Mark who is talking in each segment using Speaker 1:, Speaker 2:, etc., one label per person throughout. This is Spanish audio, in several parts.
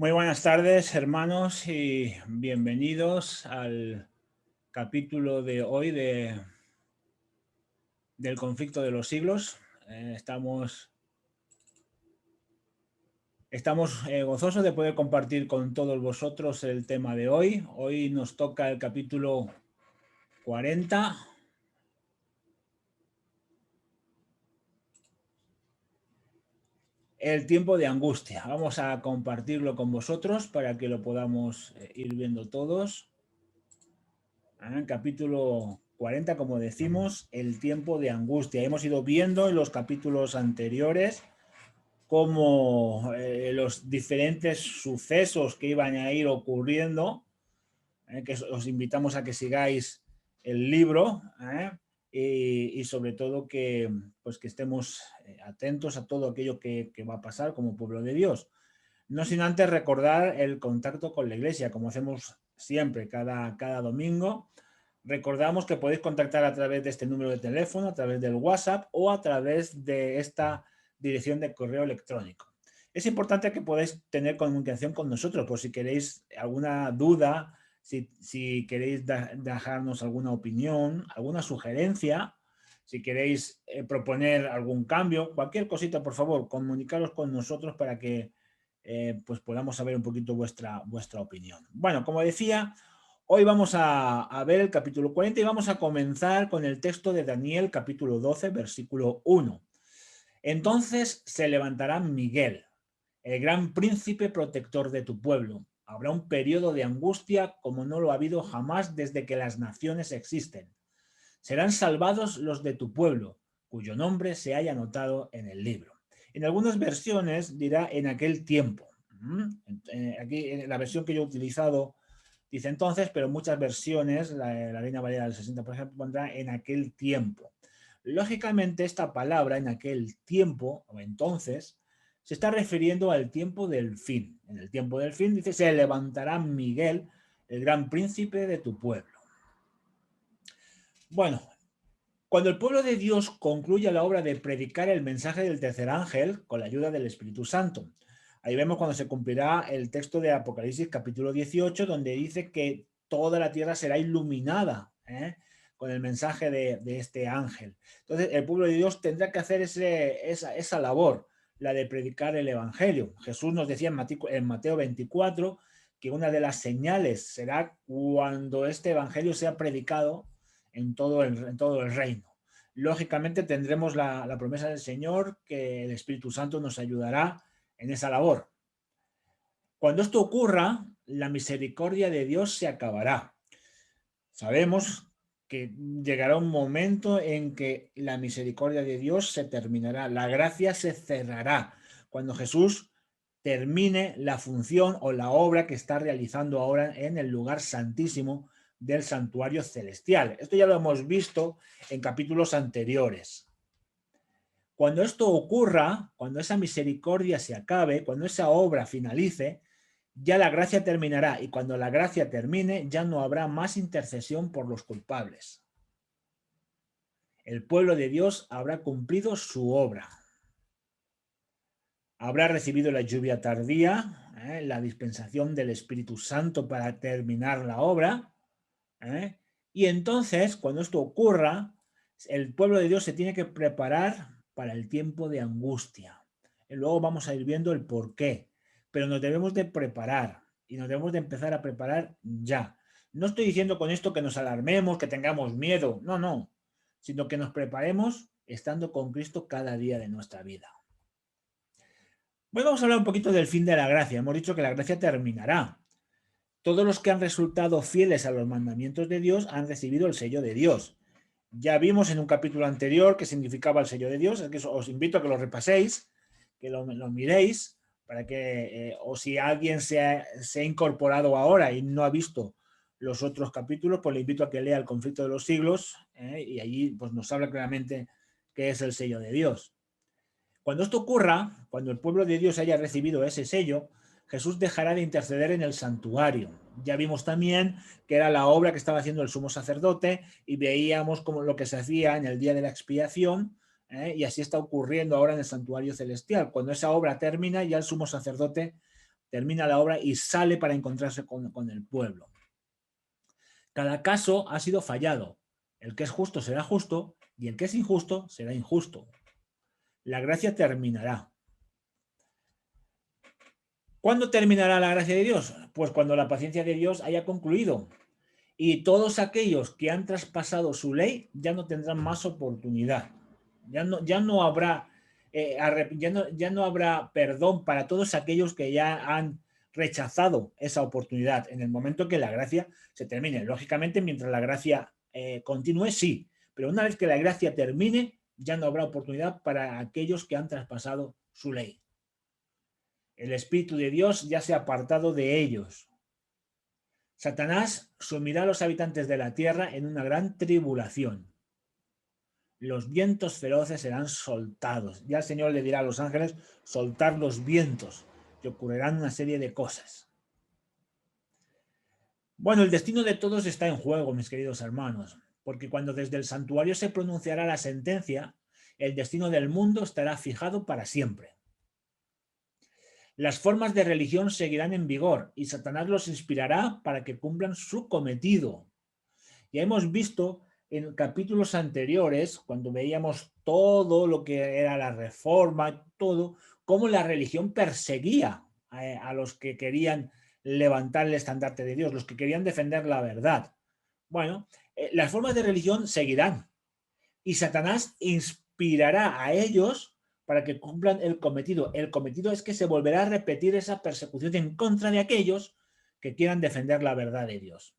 Speaker 1: Muy buenas tardes, hermanos, y bienvenidos al capítulo de hoy del conflicto de los siglos. Estamos gozosos de poder compartir con todos vosotros el tema de hoy. Hoy nos toca el capítulo 40. El tiempo de angustia. Vamos a compartirlo con vosotros para que lo podamos ir viendo todos. Capítulo 40, como decimos, el tiempo de angustia. Hemos ido viendo en los capítulos anteriores cómo los diferentes sucesos que iban a ir ocurriendo, que os invitamos a que sigáis el libro, y sobre todo que estemos atentos a todo aquello que va a pasar como pueblo de Dios. No sin antes recordar el contacto con la iglesia, como hacemos siempre, cada domingo. Recordamos que podéis contactar a través de este número de teléfono, a través del WhatsApp o a través de esta dirección de correo electrónico. Es importante que podáis tener comunicación con nosotros por si queréis alguna duda, si queréis dejarnos alguna opinión, alguna sugerencia, si queréis proponer algún cambio, cualquier cosita, por favor, comunicaros con nosotros para que pues podamos saber un poquito vuestra opinión. Bueno, como decía, hoy vamos a ver el capítulo 40 y vamos a comenzar con el texto de Daniel, capítulo 12, versículo 1. Entonces se levantará Miguel, el gran príncipe protector de tu pueblo. Habrá un periodo de angustia como no lo ha habido jamás desde que las naciones existen. Serán salvados los de tu pueblo, cuyo nombre se haya anotado en el libro. En algunas versiones dirá en aquel tiempo. Aquí en la versión que yo he utilizado dice entonces, pero muchas versiones, la Reina Valera del 60, por ejemplo, pondrá en aquel tiempo. Lógicamente, esta palabra en aquel tiempo o entonces se está refiriendo al tiempo del fin. En el tiempo del fin dice, se levantará Miguel, el gran príncipe de tu pueblo. Bueno, cuando el pueblo de Dios concluye la obra de predicar el mensaje del tercer ángel con la ayuda del Espíritu Santo, ahí vemos cuando se cumplirá el texto de Apocalipsis capítulo 18, donde dice que toda la tierra será iluminada con el mensaje de este ángel. Entonces el pueblo de Dios tendrá que hacer esa labor, la de predicar el evangelio. Jesús nos decía en Mateo 24 que una de las señales será cuando este evangelio sea predicado en todo el reino. Lógicamente tendremos la promesa del Señor que el Espíritu Santo nos ayudará en esa labor. Cuando esto ocurra, la misericordia de Dios se acabará. Sabemos que llegará un momento en que la misericordia de Dios se terminará, la gracia se cerrará, cuando Jesús termine la función o la obra que está realizando ahora en el lugar santísimo del santuario celestial. Esto ya lo hemos visto en capítulos anteriores. Cuando esto ocurra, cuando esa misericordia se acabe, cuando esa obra finalice, ya la gracia terminará, y cuando la gracia termine ya no habrá más intercesión por los culpables. El pueblo de Dios habrá cumplido su obra. Habrá recibido la lluvia tardía, la dispensación del Espíritu Santo para terminar la obra, y entonces, cuando esto ocurra, el pueblo de Dios se tiene que preparar para el tiempo de angustia. Y luego vamos a ir viendo el por qué, pero nos debemos de preparar y nos debemos de empezar a preparar ya. No estoy diciendo con esto que nos alarmemos, que tengamos miedo, no, sino que nos preparemos estando con Cristo cada día de nuestra vida. Bueno, vamos a hablar un poquito del fin de la gracia. Hemos dicho que la gracia terminará. Todos los que han resultado fieles a los mandamientos de Dios han recibido el sello de Dios. Ya vimos en un capítulo anterior qué significaba el sello de Dios, es que os invito a que lo repaséis, que lo miréis, para que, o si alguien se ha incorporado ahora y no ha visto los otros capítulos, pues le invito a que lea el conflicto de los siglos, y allí pues, nos habla claramente qué es el sello de Dios. Cuando esto ocurra, cuando el pueblo de Dios haya recibido ese sello, Jesús dejará de interceder en el santuario. Ya vimos también que era la obra que estaba haciendo el sumo sacerdote y veíamos como lo que se hacía en el día de la expiación, y así está ocurriendo ahora en el santuario celestial. Cuando esa obra termina, ya el sumo sacerdote termina la obra y sale para encontrarse con el pueblo. Cada caso ha sido fallado. El que es justo será justo y el que es injusto será injusto. La gracia terminará. ¿Cuándo terminará la gracia de Dios? Pues cuando la paciencia de Dios haya concluido. Y todos aquellos que han traspasado su ley ya no tendrán más oportunidad. Ya no habrá, ya no habrá perdón para todos aquellos que ya han rechazado esa oportunidad en el momento que la gracia se termine. Lógicamente, mientras la gracia continúe, sí. Pero una vez que la gracia termine, ya no habrá oportunidad para aquellos que han traspasado su ley. El Espíritu de Dios ya se ha apartado de ellos. Satanás sumirá a los habitantes de la tierra en una gran tribulación. Los vientos feroces serán soltados. Ya el Señor le dirá a los ángeles soltar los vientos, que ocurrirán una serie de cosas. Bueno, el destino de todos está en juego, mis queridos hermanos, porque cuando desde el santuario se pronunciará la sentencia, el destino del mundo estará fijado para siempre. Las formas de religión seguirán en vigor y Satanás los inspirará para que cumplan su cometido. Ya hemos visto en capítulos anteriores, cuando veíamos todo lo que era la reforma, todo, cómo la religión perseguía a los que querían levantar el estandarte de Dios, los que querían defender la verdad. Bueno, las formas de religión seguirán y Satanás inspirará a ellos para que cumplan el cometido. El cometido es que se volverá a repetir esa persecución en contra de aquellos que quieran defender la verdad de Dios.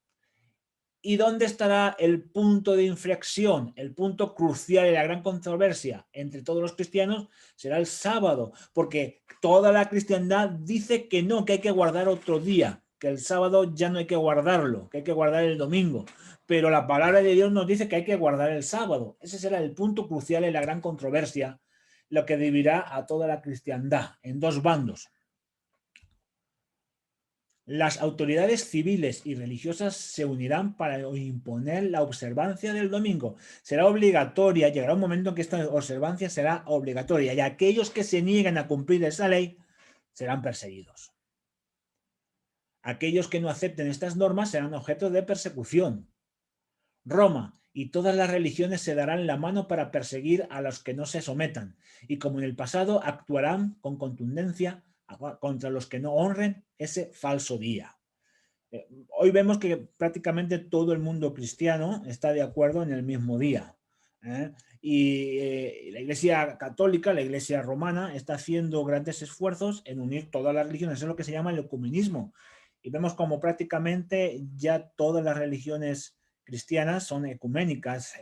Speaker 1: ¿Y dónde estará el punto de inflexión, el punto crucial y la gran controversia entre todos los cristianos? Será el sábado, porque toda la cristiandad dice que no, que hay que guardar otro día, que el sábado ya no hay que guardarlo, que hay que guardar el domingo. Pero la palabra de Dios nos dice que hay que guardar el sábado. Ese será el punto crucial y la gran controversia, lo que dividirá a toda la cristiandad en dos bandos. Las autoridades civiles y religiosas se unirán para imponer la observancia del domingo. Será obligatoria, llegará un momento en que esta observancia será obligatoria y aquellos que se nieguen a cumplir esa ley serán perseguidos. Aquellos que no acepten estas normas serán objeto de persecución. Roma y todas las religiones se darán la mano para perseguir a los que no se sometan y, como en el pasado, actuarán con contundencia contra los que no honren ese falso día. Hoy vemos que prácticamente todo el mundo cristiano está de acuerdo en el mismo día. Y la Iglesia Católica, la Iglesia Romana, está haciendo grandes esfuerzos en unir todas las religiones. Es lo que se llama el ecumenismo. Y vemos como prácticamente ya todas las religiones cristianas son ecuménicas,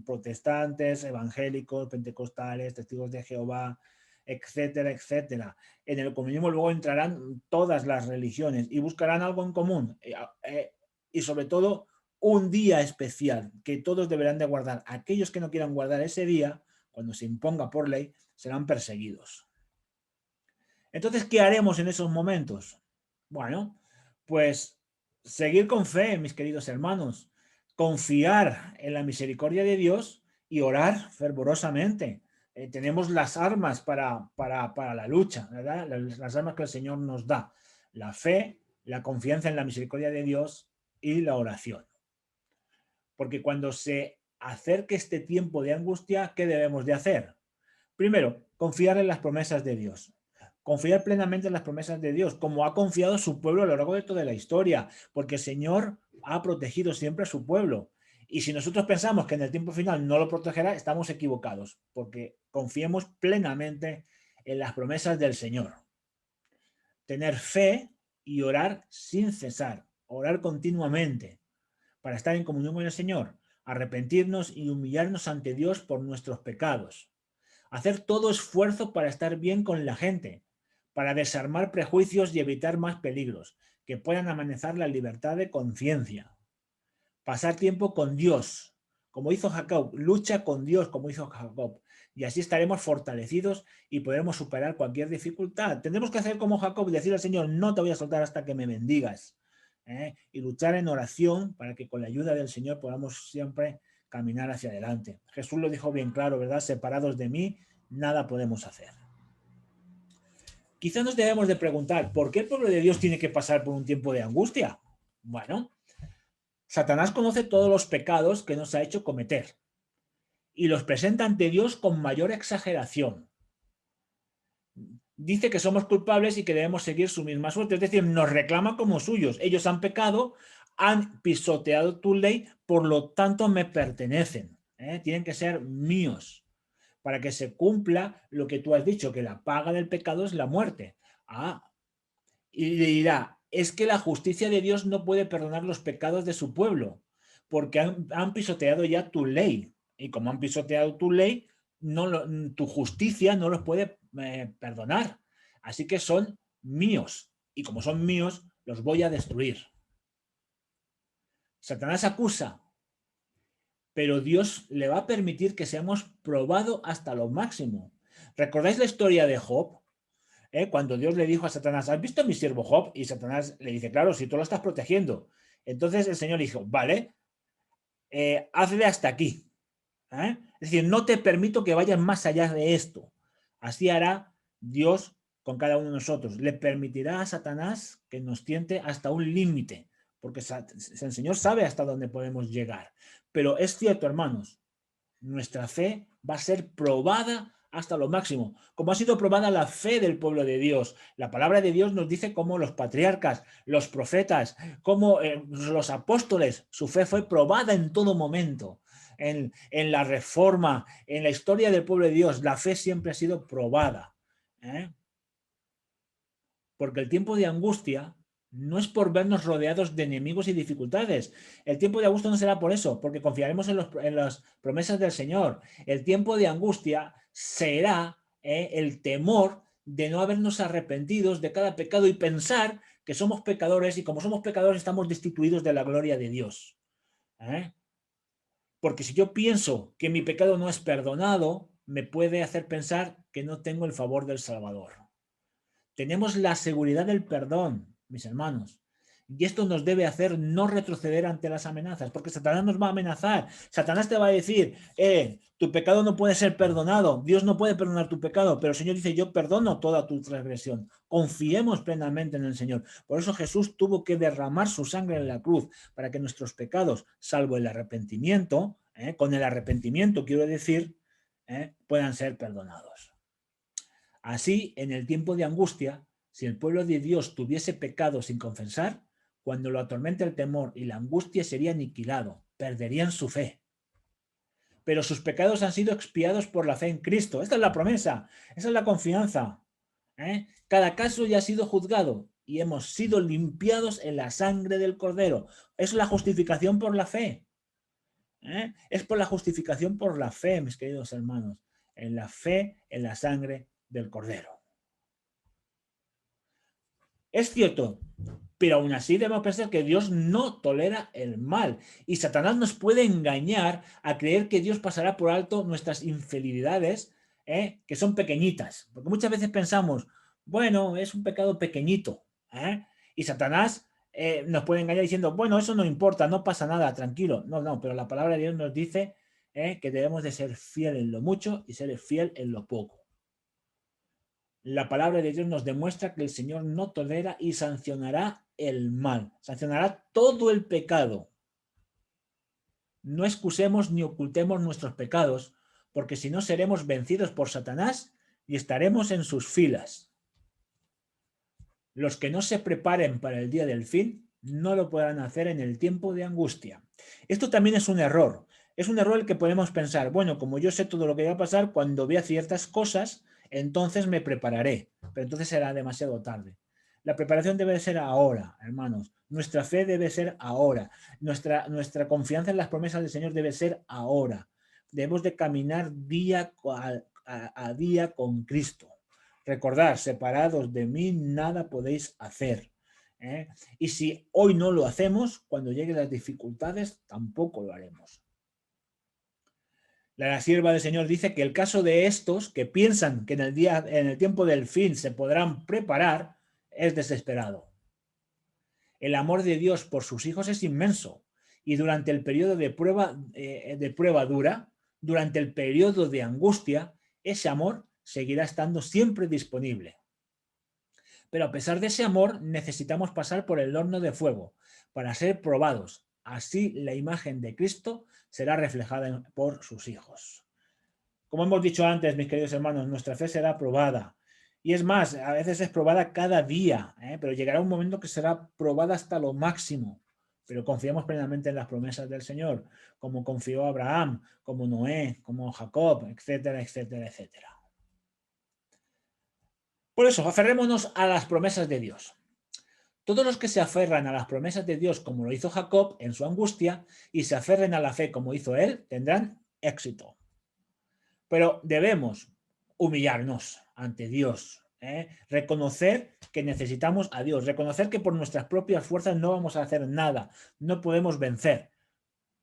Speaker 1: protestantes, evangélicos, pentecostales, testigos de Jehová, etcétera, etcétera. En el ecumenismo luego entrarán todas las religiones y buscarán algo en común y sobre todo un día especial que todos deberán de guardar. Aquellos que no quieran guardar ese día, cuando se imponga por ley, serán perseguidos. Entonces, ¿qué haremos en esos momentos? Bueno, pues seguir con fe, mis queridos hermanos, confiar en la misericordia de Dios y orar fervorosamente. Tenemos las armas para la lucha, ¿verdad? Las armas que el Señor nos da. La fe, la confianza en la misericordia de Dios y la oración. Porque cuando se acerque este tiempo de angustia, ¿qué debemos de hacer? Primero, confiar en las promesas de Dios. Confiar plenamente en las promesas de Dios, como ha confiado su pueblo a lo largo de toda la historia, porque el Señor ha protegido siempre a su pueblo. Y si nosotros pensamos que en el tiempo final no lo protegerá, estamos equivocados, porque confiemos plenamente en las promesas del Señor. Tener fe y orar sin cesar, orar continuamente, para estar en comunión con el Señor, arrepentirnos y humillarnos ante Dios por nuestros pecados. Hacer todo esfuerzo para estar bien con la gente, para desarmar prejuicios y evitar más peligros, que puedan amenazar la libertad de conciencia. Pasar tiempo con Dios, como hizo Jacob, lucha con Dios como hizo Jacob, y así estaremos fortalecidos y podremos superar cualquier dificultad. Tendremos que hacer como Jacob, decir al Señor, no te voy a soltar hasta que me bendigas, y luchar en oración para que con la ayuda del Señor podamos siempre caminar hacia adelante. Jesús lo dijo bien claro, ¿verdad? Separados de mí, nada podemos hacer. Quizá nos debemos de preguntar, ¿por qué el pueblo de Dios tiene que pasar por un tiempo de angustia? Bueno, Satanás conoce todos los pecados que nos ha hecho cometer y los presenta ante Dios con mayor exageración. Dice que somos culpables y que debemos seguir su misma suerte, es decir, nos reclama como suyos. Ellos han pecado, han pisoteado tu ley, por lo tanto me pertenecen, tienen que ser míos, para que se cumpla lo que tú has dicho, que la paga del pecado es la muerte. Y le dirá, es que la justicia de Dios no puede perdonar los pecados de su pueblo, porque han pisoteado ya tu ley. Y como han pisoteado tu ley, tu justicia no los puede perdonar. Así que son míos. Y como son míos, los voy a destruir. Satanás acusa, pero Dios le va a permitir que seamos probados hasta lo máximo. ¿Recordáis la historia de Job? Cuando Dios le dijo a Satanás, ¿has visto a mi siervo Job? Y Satanás le dice, claro, si tú lo estás protegiendo. Entonces el Señor dijo, vale, hazle hasta aquí. Es decir, no te permito que vayas más allá de esto. Así hará Dios con cada uno de nosotros. Le permitirá a Satanás que nos tiente hasta un límite, porque el Señor sabe hasta dónde podemos llegar. Pero es cierto, hermanos, nuestra fe va a ser probada hasta lo máximo, como ha sido probada la fe del pueblo de Dios. La palabra de Dios nos dice cómo los patriarcas, los profetas, cómo los apóstoles, su fe fue probada en todo momento. En la reforma, en la historia del pueblo de Dios, la fe siempre ha sido probada. Porque el tiempo de angustia no es por vernos rodeados de enemigos y dificultades. El tiempo de angustia no será por eso, porque confiaremos en las promesas del Señor. El tiempo de angustia será el temor de no habernos arrepentidos de cada pecado y pensar que somos pecadores y como somos pecadores estamos destituidos de la gloria de Dios. Porque si yo pienso que mi pecado no es perdonado, me puede hacer pensar que no tengo el favor del Salvador. Tenemos la seguridad del perdón, mis hermanos. Y esto nos debe hacer no retroceder ante las amenazas, porque Satanás nos va a amenazar. Satanás te va a decir, tu pecado no puede ser perdonado, Dios no puede perdonar tu pecado, pero el Señor dice, yo perdono toda tu transgresión. Confiemos plenamente en el Señor. Por eso Jesús tuvo que derramar su sangre en la cruz, para que nuestros pecados, salvo el arrepentimiento, con el arrepentimiento quiero decir, puedan ser perdonados. Así, en el tiempo de angustia, si el pueblo de Dios tuviese pecado sin confesar, cuando lo atormente el temor y la angustia sería aniquilado, perderían su fe. Pero sus pecados han sido expiados por la fe en Cristo. Esta es la promesa, esa es la confianza. Cada caso ya ha sido juzgado y hemos sido limpiados en la sangre del Cordero. Es la justificación por la fe. Es por la justificación por la fe, mis queridos hermanos. En la fe, en la sangre del Cordero. Es cierto, pero aún así debemos pensar que Dios no tolera el mal y Satanás nos puede engañar a creer que Dios pasará por alto nuestras infidelidades, que son pequeñitas, porque muchas veces pensamos, bueno, es un pecado pequeñito, y Satanás nos puede engañar diciendo, bueno, eso no importa, no pasa nada, tranquilo. No, pero la palabra de Dios nos dice que debemos de ser fiel en lo mucho y ser fiel en lo poco. La palabra de Dios nos demuestra que el Señor no tolera y sancionará el mal, sancionará todo el pecado. No excusemos ni ocultemos nuestros pecados, porque si no seremos vencidos por Satanás y estaremos en sus filas. Los que no se preparen para el día del fin no lo podrán hacer en el tiempo de angustia. Esto también es un error. Es un error el que podemos pensar, bueno, como yo sé todo lo que va a pasar, cuando vea ciertas cosas, entonces me prepararé, pero entonces será demasiado tarde. La preparación debe ser ahora, hermanos. Nuestra fe debe ser ahora. Nuestra confianza en las promesas del Señor debe ser ahora. Debemos de caminar día a día con Cristo. Recordad, separados de mí nada podéis hacer. Y si hoy no lo hacemos, cuando lleguen las dificultades, tampoco lo haremos. La sierva del Señor dice que el caso de estos que piensan que en el tiempo del fin se podrán preparar es desesperado. El amor de Dios por sus hijos es inmenso y durante el periodo de prueba dura, durante el periodo de angustia, ese amor seguirá estando siempre disponible. Pero a pesar de ese amor, necesitamos pasar por el horno de fuego para ser probados. Así la imagen de Cristo será reflejada por sus hijos. Como hemos dicho antes, mis queridos hermanos, nuestra fe será probada. Y es más, a veces es probada cada día, pero llegará un momento que será probada hasta lo máximo. Pero confiamos plenamente en las promesas del Señor, como confió Abraham, como Noé, como Jacob, etcétera, etcétera, etcétera. Por eso, aferrémonos a las promesas de Dios. Todos los que se aferran a las promesas de Dios, como lo hizo Jacob en su angustia, y se aferren a la fe como hizo él, tendrán éxito. Pero debemos humillarnos ante Dios, reconocer que necesitamos a Dios, reconocer que por nuestras propias fuerzas no vamos a hacer nada, no podemos vencer,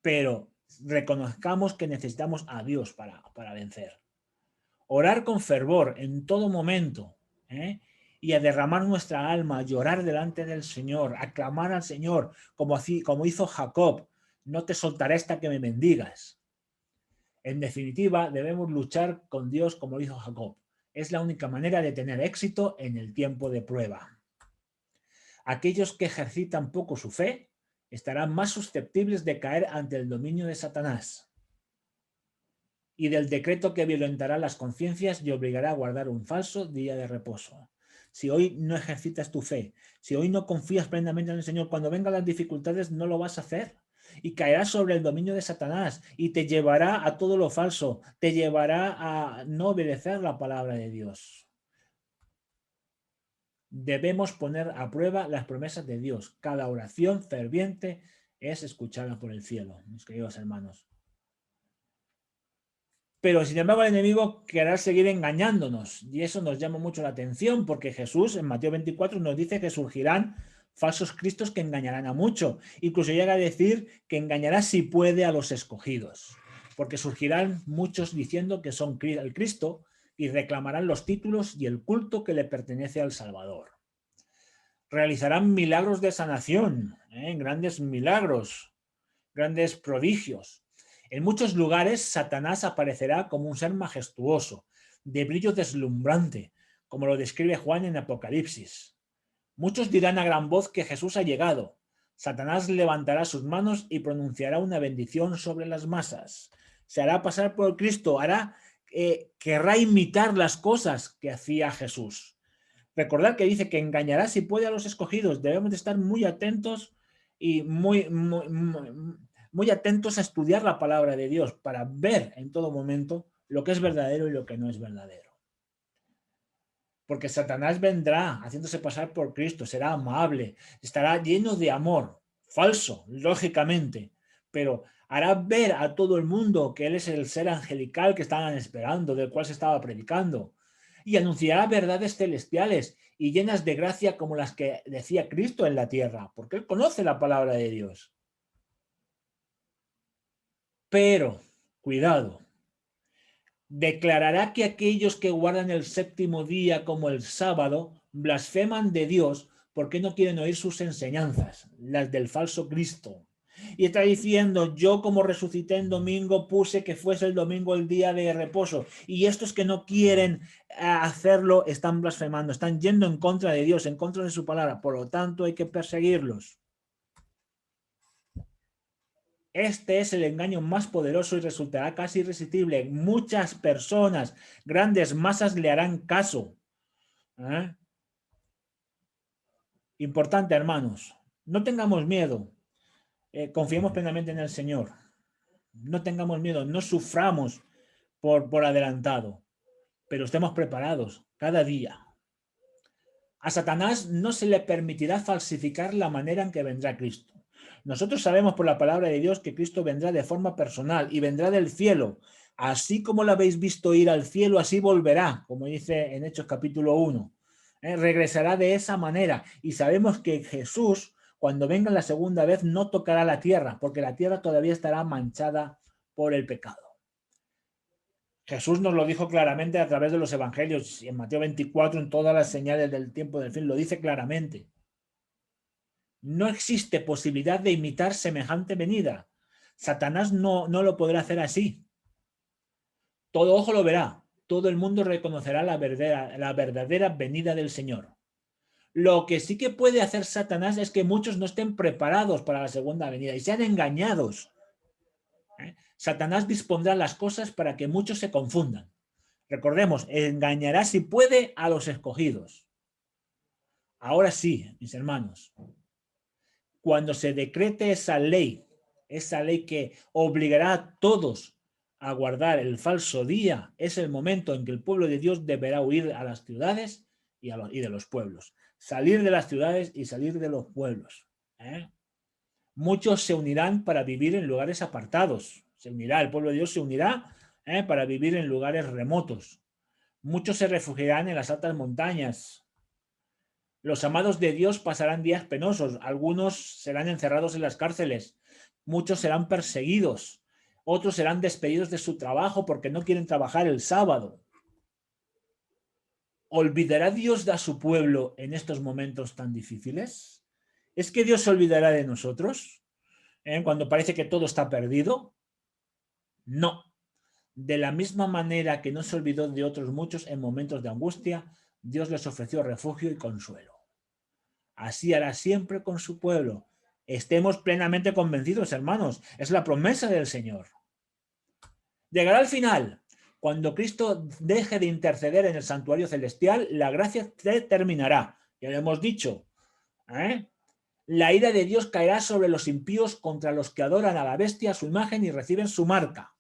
Speaker 1: pero reconozcamos que necesitamos a Dios para vencer. Orar con fervor en todo momento, y a derramar nuestra alma, a llorar delante del Señor, a clamar al Señor, como hizo Jacob: no te soltaré hasta que me bendigas. En definitiva, debemos luchar con Dios como lo hizo Jacob. Es la única manera de tener éxito en el tiempo de prueba. Aquellos que ejercitan poco su fe estarán más susceptibles de caer ante el dominio de Satanás y del decreto que violentará las conciencias y obligará a guardar un falso día de reposo. Si hoy no ejercitas tu fe, si hoy no confías plenamente en el Señor, cuando vengan las dificultades no lo vas a hacer. Y caerás sobre el dominio de Satanás y te llevará a todo lo falso, te llevará a no obedecer la palabra de Dios. Debemos poner a prueba las promesas de Dios. Cada oración ferviente es escuchada por el cielo, mis queridos hermanos. Pero sin embargo el enemigo querrá seguir engañándonos y eso nos llama mucho la atención porque Jesús en Mateo 24 nos dice que surgirán falsos cristos que engañarán a mucho. Incluso llega a decir que engañará si puede a los escogidos, porque surgirán muchos diciendo que son el Cristo y reclamarán los títulos y el culto que le pertenece al Salvador. Realizarán milagros de sanación, grandes milagros, grandes prodigios. En muchos lugares Satanás aparecerá como un ser majestuoso, de brillo deslumbrante, como lo describe Juan en Apocalipsis. Muchos dirán a gran voz que Jesús ha llegado. Satanás levantará sus manos y pronunciará una bendición sobre las masas. Se hará pasar por Cristo, querrá imitar las cosas que hacía Jesús. Recordad que dice que engañará si puede a los escogidos. Debemos de estar muy atentos y muy atentos a estudiar la palabra de Dios para ver en todo momento lo que es verdadero y lo que no es verdadero. Porque Satanás vendrá haciéndose pasar por Cristo, será amable, estará lleno de amor, falso, lógicamente, pero hará ver a todo el mundo que él es el ser angelical que estaban esperando, del cual se estaba predicando, y anunciará verdades celestiales y llenas de gracia como las que decía Cristo en la tierra, porque él conoce la palabra de Dios. Pero, cuidado, declarará que aquellos que guardan el séptimo día como el sábado blasfeman de Dios porque no quieren oír sus enseñanzas, las del falso Cristo. Y está diciendo: yo como resucité en domingo puse que fuese el domingo el día de reposo. Y estos que no quieren hacerlo están blasfemando, están yendo en contra de Dios, en contra de su palabra. Por lo tanto hay que perseguirlos. Este es el engaño más poderoso y resultará casi irresistible. Muchas personas, grandes masas le harán caso. Importante, hermanos, no tengamos miedo. Confiemos plenamente en el Señor. No tengamos miedo, no suframos por adelantado, pero estemos preparados cada día. A Satanás no se le permitirá falsificar la manera en que vendrá Cristo. Nosotros sabemos por la palabra de Dios que Cristo vendrá de forma personal y vendrá del cielo. Así como lo habéis visto ir al cielo, así volverá, como dice en Hechos capítulo 1. Regresará de esa manera. Y sabemos que Jesús, cuando venga la segunda vez, no tocará la tierra, porque la tierra todavía estará manchada por el pecado. Jesús nos lo dijo claramente a través de los evangelios, en Mateo 24, en todas las señales del tiempo del fin, lo dice claramente. No existe posibilidad de imitar semejante venida. Satanás no lo podrá hacer así. Todo ojo lo verá, todo el mundo reconocerá la verdadera venida del Señor. Lo que sí que puede hacer Satanás es que muchos no estén preparados para la segunda venida y sean engañados. Satanás dispondrá las cosas para que muchos se confundan. Recordemos, engañará si puede a los escogidos. Ahora sí, mis hermanos, cuando se decrete esa ley que obligará a todos a guardar el falso día, es el momento en que el pueblo de Dios deberá huir a las ciudades y de los pueblos. Salir de las ciudades y salir de los pueblos. Muchos se unirán para vivir en lugares apartados. El pueblo de Dios se unirá para vivir en lugares remotos. Muchos se refugiarán en las altas montañas. Los amados de Dios pasarán días penosos. Algunos serán encerrados en las cárceles. Muchos serán perseguidos. Otros serán despedidos de su trabajo porque no quieren trabajar el sábado. ¿Olvidará Dios a su pueblo en estos momentos tan difíciles? ¿Es que Dios se olvidará de nosotros cuando parece que todo está perdido? No. De la misma manera que no se olvidó de otros muchos en momentos de angustia, Dios les ofreció refugio y consuelo. Así hará siempre con su pueblo. Estemos plenamente convencidos, hermanos. Es la promesa del Señor. Llegará al final. Cuando Cristo deje de interceder en el santuario celestial, la gracia terminará. Ya lo hemos dicho. La ira de Dios caerá sobre los impíos contra los que adoran a la bestia, su imagen y reciben su marca.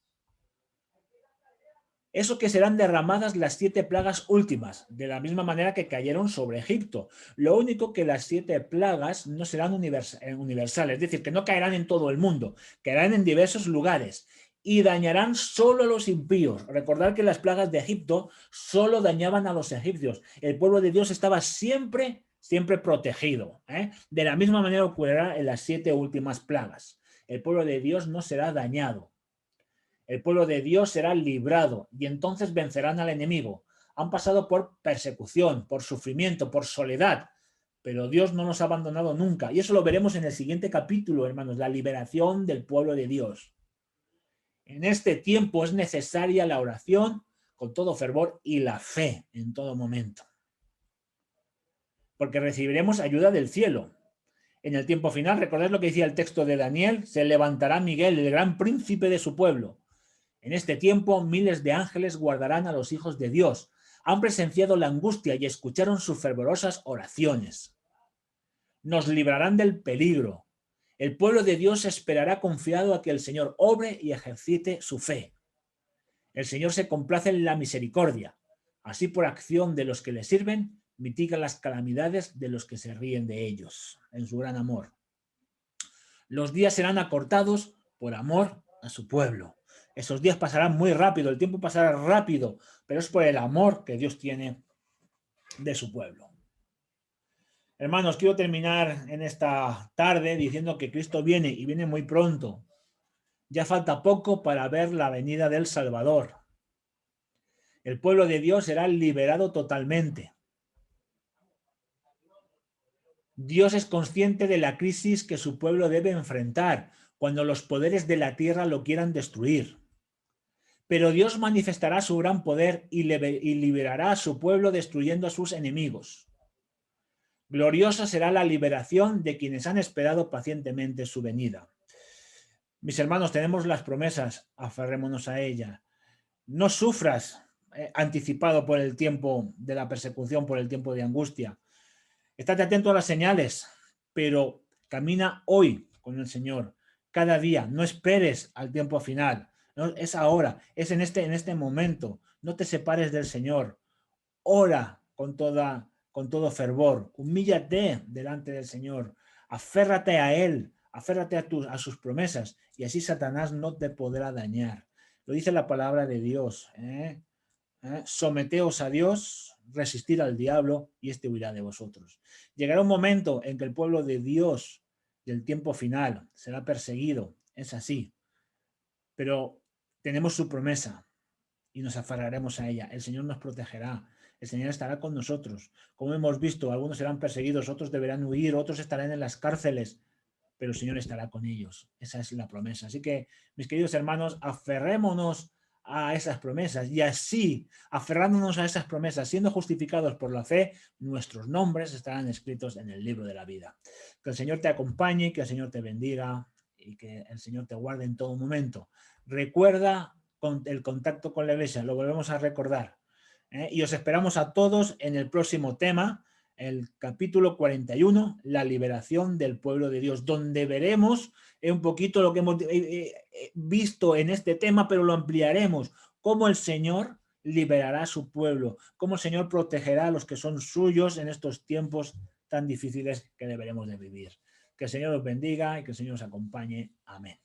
Speaker 1: Eso que serán derramadas las 7 plagas últimas, de la misma manera que cayeron sobre Egipto. Lo único que las 7 plagas no serán universales, es decir, que no caerán en todo el mundo, caerán en diversos lugares y dañarán solo a los impíos. Recordad que las plagas de Egipto solo dañaban a los egipcios. El pueblo de Dios estaba siempre protegido. De la misma manera ocurrirá en las 7 últimas plagas. El pueblo de Dios no será dañado. El pueblo de Dios será librado y entonces vencerán al enemigo. Han pasado por persecución, por sufrimiento, por soledad, pero Dios no nos ha abandonado nunca. Y eso lo veremos en el siguiente capítulo, hermanos, la liberación del pueblo de Dios. En este tiempo es necesaria la oración con todo fervor y la fe en todo momento. Porque recibiremos ayuda del cielo. En el tiempo final, recordad lo que decía el texto de Daniel, se levantará Miguel, el gran príncipe de su pueblo. En este tiempo, miles de ángeles guardarán a los hijos de Dios. Han presenciado la angustia y escucharon sus fervorosas oraciones. Nos librarán del peligro. El pueblo de Dios esperará confiado a que el Señor obre y ejercite su fe. El Señor se complace en la misericordia. Así, por acción de los que le sirven, mitiga las calamidades de los que se ríen de ellos, en su gran amor. Los días serán acortados por amor a su pueblo. Esos días pasarán muy rápido, el tiempo pasará rápido, pero es por el amor que Dios tiene de su pueblo. Hermanos, quiero terminar en esta tarde diciendo que Cristo viene y viene muy pronto. Ya falta poco para ver la venida del Salvador. El pueblo de Dios será liberado totalmente. Dios es consciente de la crisis que su pueblo debe enfrentar cuando los poderes de la tierra lo quieran destruir. Pero Dios manifestará su gran poder y liberará a su pueblo destruyendo a sus enemigos. Gloriosa será la liberación de quienes han esperado pacientemente su venida. Mis hermanos, tenemos las promesas, aferrémonos a ellas. No sufras anticipado por el tiempo de la persecución, por el tiempo de angustia. Estate atento a las señales, pero camina hoy con el Señor. Cada día, no esperes al tiempo final. No, es ahora, es en este momento. No te separes del Señor. Ora con todo fervor. Humíllate delante del Señor. Aférrate a Él. Aférrate a sus promesas. Y así Satanás no te podrá dañar. Lo dice la palabra de Dios. Someteos a Dios, resistir al diablo y este huirá de vosotros. Llegará un momento en que el pueblo de Dios del tiempo final será perseguido. Es así. Pero tenemos su promesa y nos aferraremos a ella. El Señor nos protegerá. El Señor estará con nosotros. Como hemos visto, algunos serán perseguidos, otros deberán huir, otros estarán en las cárceles, pero el Señor estará con ellos. Esa es la promesa. Así que, mis queridos hermanos, aferrémonos a esas promesas y así, aferrándonos a esas promesas, siendo justificados por la fe, nuestros nombres estarán escritos en el libro de la vida. Que el Señor te acompañe, que el Señor te bendiga y que el Señor te guarde en todo momento. Recuerda el contacto con la iglesia, lo volvemos a recordar. Y os esperamos a todos en el próximo tema, el capítulo 41, la liberación del pueblo de Dios, donde veremos un poquito lo que hemos visto en este tema, pero lo ampliaremos, cómo el Señor liberará a su pueblo, cómo el Señor protegerá a los que son suyos en estos tiempos tan difíciles que deberemos de vivir. Que el Señor os bendiga y que el Señor os acompañe. Amén.